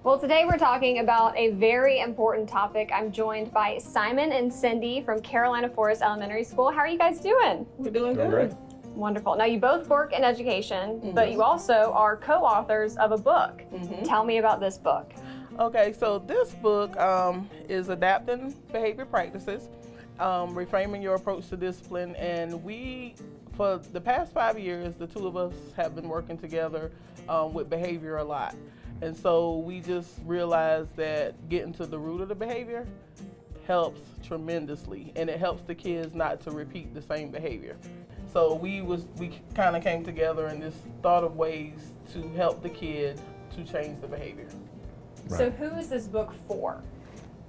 Well, today we're talking about a very important topic. I'm joined by Simon and Cindy from Carolina Forest Elementary School. How are you guys doing? We're doing good. Great. Wonderful. Now, you both work in education, but you also are co-authors of a book. Tell me about this book. Okay, so this book is Adapting Behavior Practices, Reframing Your Approach to Discipline, and we, for the past 5 years, the two of us have been working together with behavior a lot. And so we just realized that getting to the root of the behavior helps tremendously, and it helps the kids not to repeat the same behavior. So we kind of came together and just thought of ways to help the kid to change the behavior. So Right. who is this book for?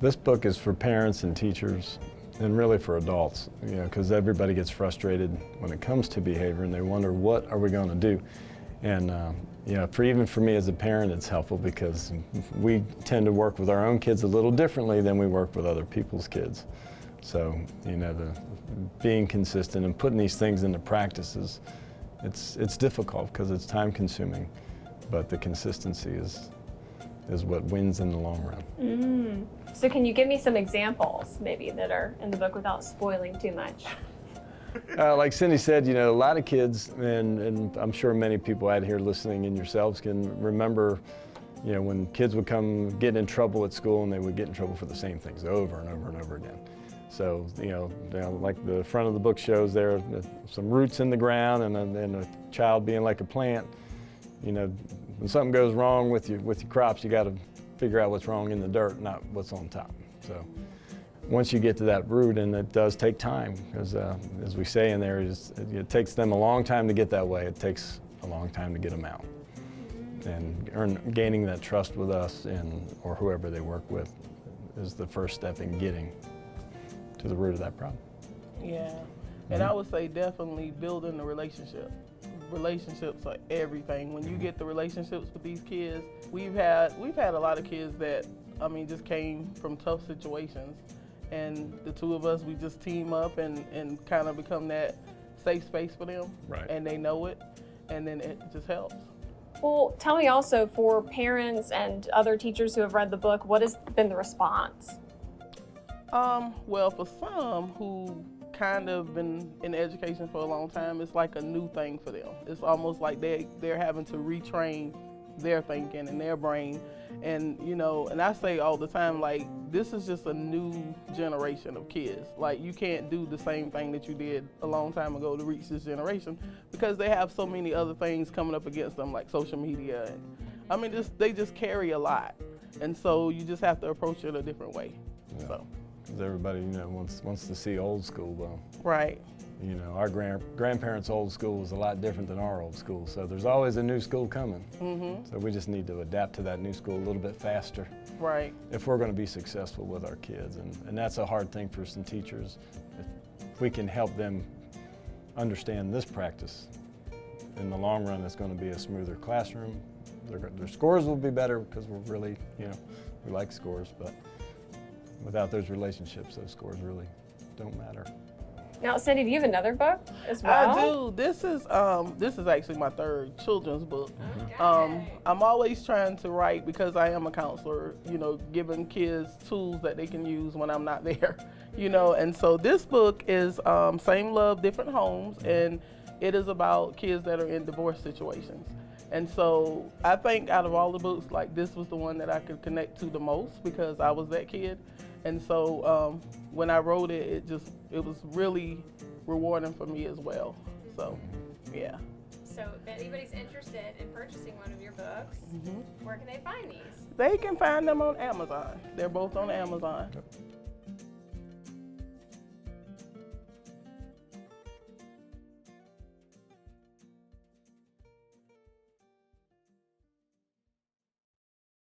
This book is for parents and teachers, and really for adults, because everybody gets frustrated when it comes to behavior, and they wonder, what are we going to do? And even for me as a parent, it's helpful because we tend to work with our own kids a little differently than we work with other people's kids. So, the being consistent and putting these things into practice it's difficult because it's time consuming, but the consistency is what wins in the long run. So can you give me some examples maybe that are in the book without spoiling too much? Like Cindy said, a lot of kids, and I'm sure many people out here listening and yourselves can remember, when kids would come get in trouble at school, and they would get in trouble for the same things over and over and over again. So, like the front of the book shows, there are some roots in the ground, and a child being like a plant. When something goes wrong with your crops, you got to figure out what's wrong in the dirt, not what's on top. So once you get to that root, and it does take time, because as we say in there, it takes them a long time to get that way. It takes a long time to get them out. And gaining that trust with us or whoever they work with is the first step in getting to the root of that problem. Yeah, and I would say definitely building the relationship. Relationships are everything. When you get the relationships with these kids, we've had a lot of kids that just came from tough situations, and the two of us, we just team up and kind of become that safe space for them. Right. And they know it, and then it just helps. Well, tell me also, for parents and other teachers who have read the book, what has been the response? Well, for some who kind of been in education for a long time, it's like a new thing for them. It's almost like they're having to retrain their thinking and their brain. And, and I say all the time, like, this is just a new generation of kids. Like, you can't do the same thing that you did a long time ago to reach this generation, because they have so many other things coming up against them, like social media. And they just carry a lot. And so you just have to approach it a different way. Yeah. So. Because everybody, wants to see old school, though. Right. Our grandparents' old school was a lot different than our old school, so there's always a new school coming. So we just need to adapt to that new school a little bit faster. Right. If we're going to be successful with our kids, and that's a hard thing for some teachers. If we can help them understand this practice, in the long run, it's going to be a smoother classroom. Their scores will be better because we're really, we like scores, but without those relationships, those scores really don't matter. Now, Cindy, do you have another book as well? I do. This is actually my third children's book. I'm always trying to write, because I am a counselor, giving kids tools that they can use when I'm not there, and so this book is Same Love, Different Homes, and it is about kids that are in divorce situations. And so I think out of all the books, like, this was the one that I could connect to the most, because I was that kid. And so when I wrote it, it was really rewarding for me as well. So, yeah. So if anybody's interested in purchasing one of your books, where can they find these? They can find them on Amazon. They're both on Amazon. Yep.